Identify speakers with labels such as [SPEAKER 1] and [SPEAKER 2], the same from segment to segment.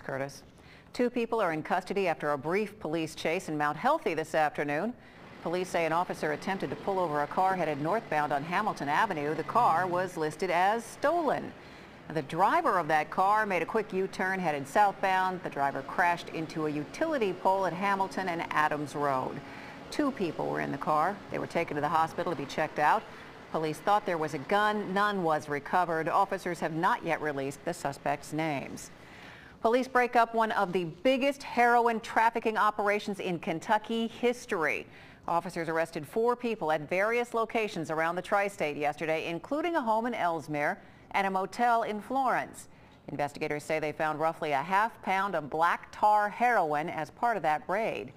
[SPEAKER 1] Thanks, Curtis. 2 people are in custody after a brief police chase in Mount Healthy this afternoon. Police say an officer attempted to pull over a car headed northbound on Hamilton Avenue. The car was listed as stolen. The driver of that car made a quick U-turn headed southbound. The driver crashed into a utility pole at Hamilton and Adams Road. 2 people were in the car. They were taken to the hospital to be checked out. Police thought there was a gun. None was recovered. Officers have not yet released the suspects' names. Police break up one of the biggest heroin trafficking operations in Kentucky history. Officers arrested 4 people at various locations around the tri-state yesterday, including a home in Ellesmere and a motel in Florence. Investigators say they found roughly a half-pound of black tar heroin as part of that raid.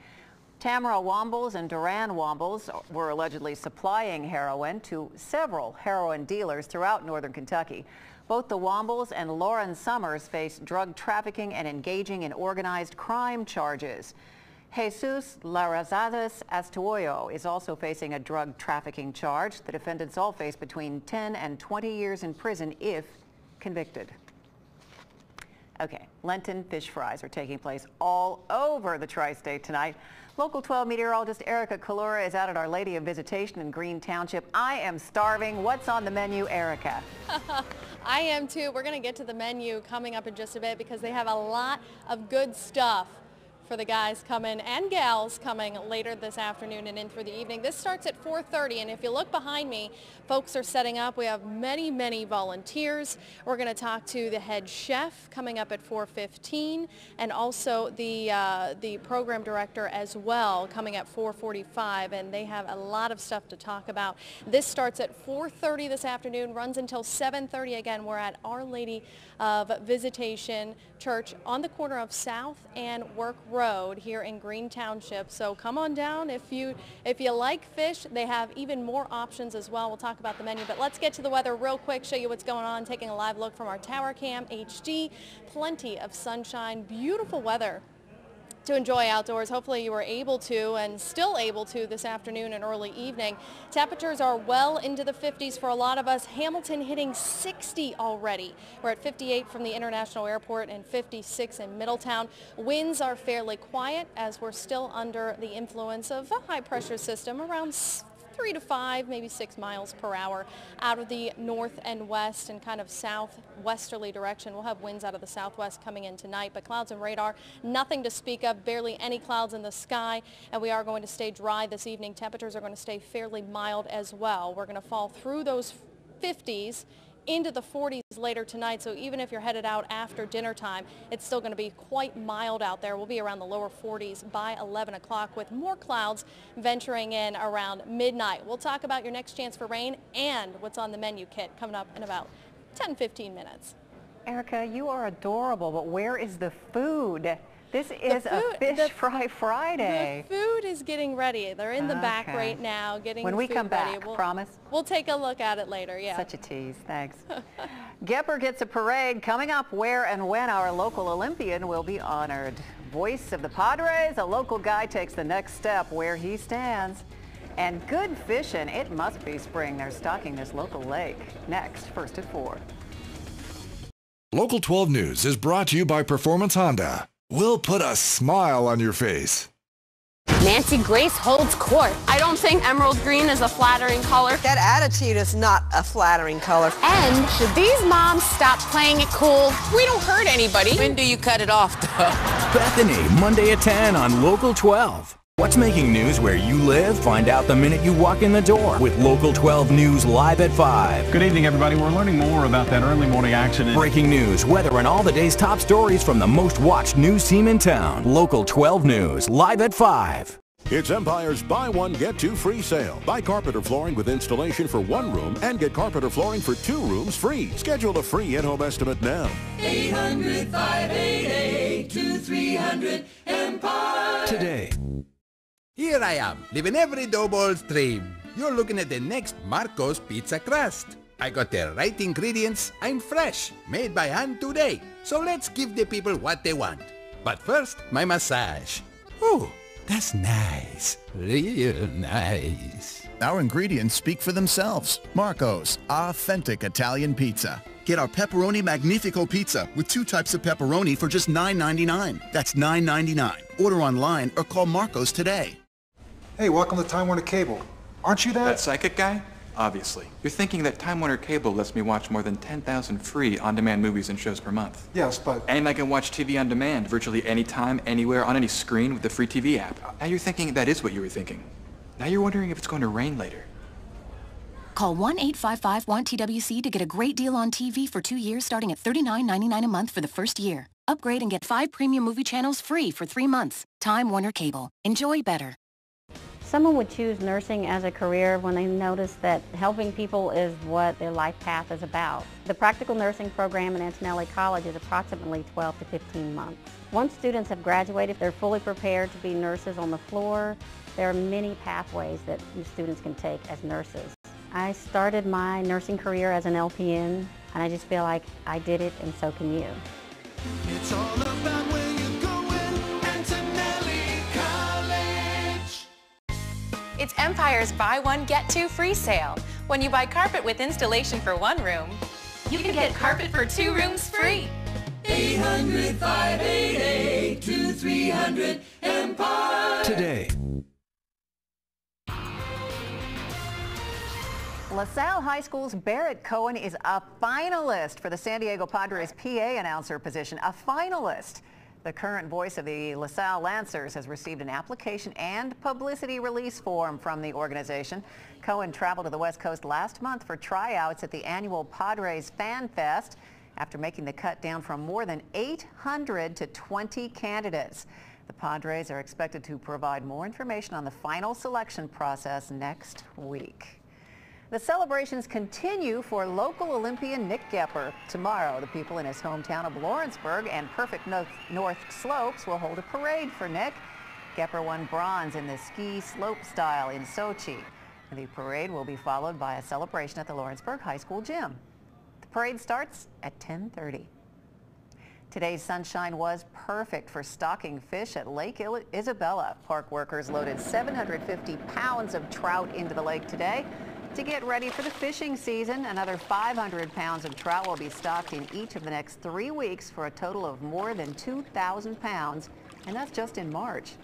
[SPEAKER 1] Tamara Wombles and Duran Wombles were allegedly supplying heroin to several heroin dealers throughout northern Kentucky. Both the Wombles and Lauren Summers face drug trafficking and engaging in organized crime charges. Jesus Larrazadas Astuoyo is also facing a drug trafficking charge. The defendants all face between 10 and 20 years in prison if convicted. Okay, Lenten fish fries are taking place all over the tri-state tonight. Local 12 meteorologist Erica Kalura is out at Our Lady of Visitation in Green Township. I am starving. What's on the menu, Erica?
[SPEAKER 2] I am too. We're going to get to the menu coming up in just a bit because they have a lot of good stuff for the guys coming and gals coming later this afternoon and in for the evening. This starts at 4:30, and if you look behind me, folks are setting up. We have many volunteers. We're going to talk to the head chef coming up at 4:15, and also the program director as well coming at 4:45, and they have a lot of stuff to talk about. This starts at 4:30 this afternoon, runs until 7:30. Again, we're at Our Lady of Visitation Church on the corner of South and Work Road here in Green Township. So come on down if you like fish. They have even more options as well. We'll talk about the menu, but let's get to the weather real quick, show you what's going on, taking a live look from our Tower Cam HD. Plenty of sunshine, beautiful weather to enjoy outdoors. Hopefully you were able to and still able to this afternoon and early evening. Temperatures are well into the 50s for a lot of us. Hamilton hitting 60 already. We're at 58 from the International Airport and 56 in Middletown. Winds are fairly quiet as we're still under the influence of a high pressure system around 3 to 5, maybe 6 miles per hour out of the north and west and kind of southwesterly direction. We'll have winds out of the southwest coming in tonight, but clouds and radar, nothing to speak of, barely any clouds in the sky, and we are going to stay dry this evening. Temperatures are going to stay fairly mild as well. We're going to fall through those 50s into the 40s later tonight, so even if you're headed out after dinner time, it's still going to be quite mild out there. We'll be around the lower 40s by 11 o'clock with more clouds venturing in around midnight. We'll talk about your next chance for rain and what's on the menu kit coming up in about 10-15 minutes.
[SPEAKER 1] Erica, you are adorable, but where is the food? This is a Fish Fry Friday.
[SPEAKER 2] The food is getting ready. They're in the back right now getting
[SPEAKER 1] when we come
[SPEAKER 2] ready.
[SPEAKER 1] back, promise?
[SPEAKER 2] We'll take a look at it later, yeah.
[SPEAKER 1] Such a tease, thanks. Gepper gets a parade coming up where and when our local Olympian will be honored. Voice of the Padres, a local guy takes the next step where he stands. And good fishing, it must be spring. They're stocking this local lake. Next, first at 4.
[SPEAKER 3] Local 12 News is brought to you by Performance Honda. We'll put a smile on your face.
[SPEAKER 4] Nancy Grace holds court. I don't think emerald green is a flattering color.
[SPEAKER 5] That attitude is not a flattering color.
[SPEAKER 4] And should these moms stop playing it cool? We don't hurt anybody.
[SPEAKER 6] When do you cut it off, though?
[SPEAKER 7] Bethany, Monday at 10 on Local 12. What's making news where you live? Find out the minute you walk in the door with Local 12 News live at 5.
[SPEAKER 8] Good evening, everybody. We're learning more about that early morning accident.
[SPEAKER 7] Breaking news, weather, and all the day's top stories from the most watched news team in town. Local 12 News live at 5.
[SPEAKER 9] It's Empire's Buy One, Get Two free sale. Buy carpet or flooring with installation for 1 room and get carpet or flooring for 2 rooms free. Schedule a free in-home estimate now.
[SPEAKER 10] 800-588-2300 Empire.
[SPEAKER 7] Today.
[SPEAKER 11] Here I am, living every doughball's dream. You're looking at the next Marco's Pizza Crust. I got the right ingredients, I'm fresh, made by hand today. So let's give the people what they want. But first, my massage. Ooh, That's nice. Real nice.
[SPEAKER 6] Our ingredients speak for themselves. Marco's, authentic Italian pizza. Get our Pepperoni Magnifico pizza with 2 types of pepperoni for just $9.99. That's $9.99. Order online or call Marco's today.
[SPEAKER 12] Hey, welcome to Time Warner Cable. Aren't you
[SPEAKER 13] That psychic guy? Obviously. You're thinking that Time Warner Cable lets me watch more than 10,000 free on-demand movies and shows per month.
[SPEAKER 12] Yes, but...
[SPEAKER 13] And I can watch TV on demand virtually anytime, anywhere, on any screen with the free TV app. Now you're thinking that is what you were thinking. Now you're wondering if it's going to rain later.
[SPEAKER 14] Call 1-855-WANT-TWC to get a great deal on TV for 2 years starting at $39.99 a month for the first year. Upgrade and get 5 premium movie channels free for 3 months. Time Warner Cable. Enjoy better.
[SPEAKER 15] Someone would choose nursing as a career when they notice that helping people is what their life path is about. The practical nursing program at Antonelli College is approximately 12 to 15 months. Once students have graduated, they're fully prepared to be nurses on the floor. There are many pathways that students can take as nurses. I started my nursing career as an LPN, and I just feel like I did it, and so can you.
[SPEAKER 10] It's all about where you're going, Antonelli College.
[SPEAKER 16] It's Empire's Buy One, Get Two free sale. When you buy carpet with installation for 1 room, you can get carpet for 2 rooms free.
[SPEAKER 10] 800-588-2300 Empire.
[SPEAKER 3] Today.
[SPEAKER 1] LaSalle High School's Barrett Cohen is a finalist for the San Diego Padres PA announcer position. A finalist. The current voice of the LaSalle Lancers has received an application and publicity release form from the organization. Cohen traveled to the West Coast last month for tryouts at the annual Padres Fan Fest after making the cut down from more than 800 to 20 candidates. The Padres are expected to provide more information on the final selection process next week. The celebrations continue for local Olympian Nick Gepper. Tomorrow, the people in his hometown of Lawrenceburg and Perfect North Slopes will hold a parade for Nick. Gepper won bronze in the ski slope style in Sochi. The parade will be followed by a celebration at the Lawrenceburg High School gym. The parade starts at 10:30. Today's sunshine was perfect for stocking fish at Lake Isabella. Park workers loaded 750 pounds of trout into the lake today. To get ready for the fishing season, another 500 pounds of trout will be stocked in each of the next 3 weeks for a total of more than 2,000 pounds, and that's just in March.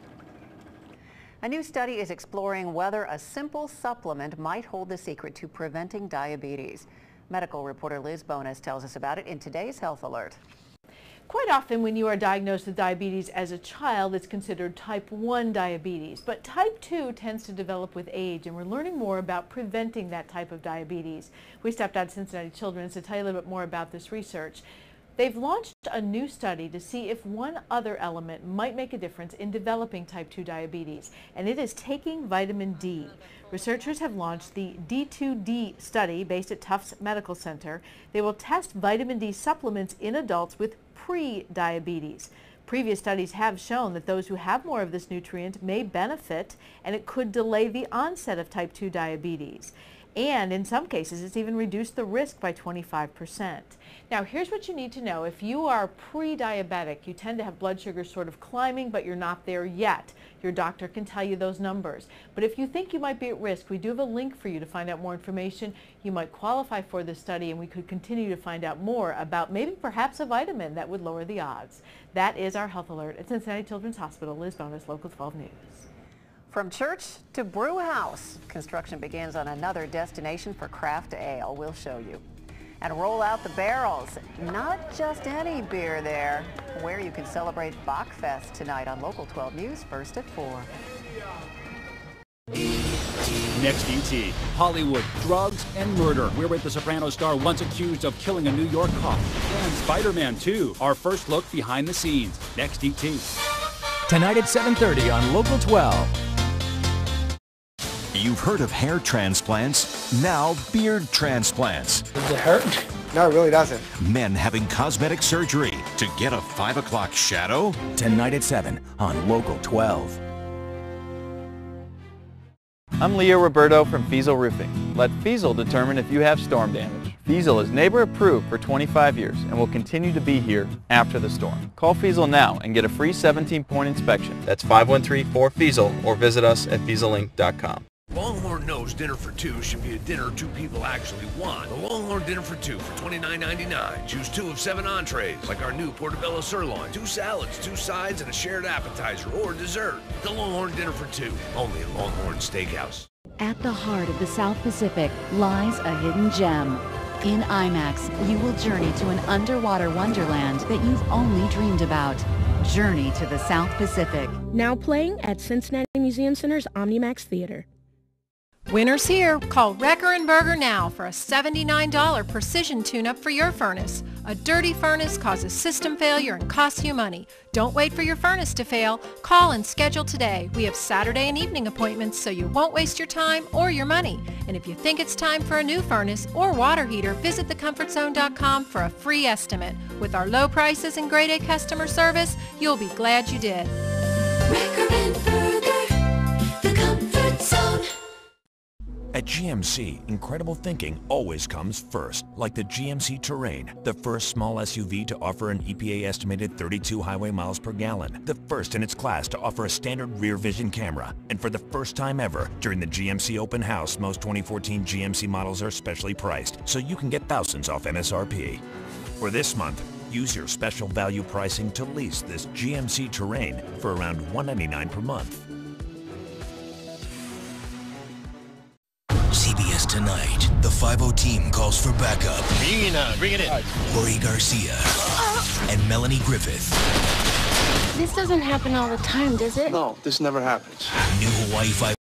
[SPEAKER 1] A new study is exploring whether a simple supplement might hold the secret to preventing diabetes. Medical reporter Liz Bonas tells us about it in today's Health Alert.
[SPEAKER 17] Quite often when you are diagnosed with diabetes as a child, it's considered type 1 diabetes, but type 2 tends to develop with age, and we're learning more about preventing that type of diabetes. We stepped out to Cincinnati Children's to tell you a little bit more about this research. They've launched a new study to see if one other element might make a difference in developing type 2 diabetes, and it is taking vitamin D. Researchers have launched the D2D study based at Tufts Medical Center. They will test vitamin D supplements in adults with pre-diabetes. Previous studies have shown that those who have more of this nutrient may benefit, and it could delay the onset of type 2 diabetes. And in some cases, it's even reduced the risk by 25%. Now, here's what you need to know. If you are pre-diabetic, you tend to have blood sugar sort of climbing, but you're not there yet. Your doctor can tell you those numbers. But if you think you might be at risk, we do have a link for you to find out more information. You might qualify for this study, and we could continue to find out more about maybe perhaps a vitamin that would lower the odds. That is our Health Alert at Cincinnati Children's Hospital. Liz Bonas, Local 12 News.
[SPEAKER 1] From church to brew house, construction begins on another destination for craft ale. We'll show you. And roll out the barrels. Not just any beer there. Where you can celebrate Bachfest tonight on Local 12 News, first at 4.
[SPEAKER 18] Next ET, Hollywood, drugs, and murder. We're with the Sopranos star once accused of killing a New York cop. And Spider-Man 2, our first look behind the scenes. Next ET.
[SPEAKER 7] Tonight at 7:30 on Local 12.
[SPEAKER 19] You've heard of hair transplants, now beard transplants.
[SPEAKER 20] Does it hurt? No, it really doesn't.
[SPEAKER 19] Men having cosmetic surgery to get a 5 o'clock shadow.
[SPEAKER 7] Tonight at 7 on Local 12.
[SPEAKER 21] I'm Leo Roberto from Fiesel Roofing. Let Fiesel determine if you have storm damage. Fiesel is neighbor approved for 25 years and will continue to be here after the storm. Call Fiesel now and get a free 17-point inspection. That's 513-4FIESEL or visit us at FieselInc.com.
[SPEAKER 22] Longhorn knows dinner for two should be a dinner two people actually want. The Longhorn Dinner for Two for $29.99. Choose 2 of 7 entrees, like our new portobello sirloin, 2 salads, 2 sides, and a shared appetizer or dessert. The Longhorn Dinner for Two, only at Longhorn Steakhouse.
[SPEAKER 23] At the heart of the South Pacific lies a hidden gem. In IMAX, you will journey to an underwater wonderland that you've only dreamed about. Journey to the South Pacific.
[SPEAKER 24] Now playing at Cincinnati Museum Center's OmniMax Theater.
[SPEAKER 25] Winter's here. Call Wrecker & Berger now for a $79 precision tune-up for your furnace. A dirty furnace causes system failure and costs you money. Don't wait for your furnace to fail. Call and schedule today. We have Saturday and evening appointments so you won't waste your time or your money. And if you think it's time for a new furnace or water heater, visit thecomfortzone.com for a free estimate. With our low prices and grade A customer service, you'll be glad you did.
[SPEAKER 10] Wrecker & Berger, the Comfort Zone.
[SPEAKER 19] At GMC, incredible thinking always comes first, like the GMC Terrain, the first small SUV to offer an EPA-estimated 32 highway miles per gallon, the first in its class to offer a standard rear vision camera, and for the first time ever, during the GMC Open House, most 2014 GMC models are specially priced, so you can get thousands off MSRP. For this month, use your special value pricing to lease this GMC Terrain for around $199 per month.
[SPEAKER 26] CBS Tonight, the 5-0 team calls for backup.
[SPEAKER 22] Bring it in.
[SPEAKER 26] Jorge Garcia and Melanie Griffith.
[SPEAKER 4] This doesn't happen all the time, does it?
[SPEAKER 22] No, this never happens.
[SPEAKER 26] New Hawaii 5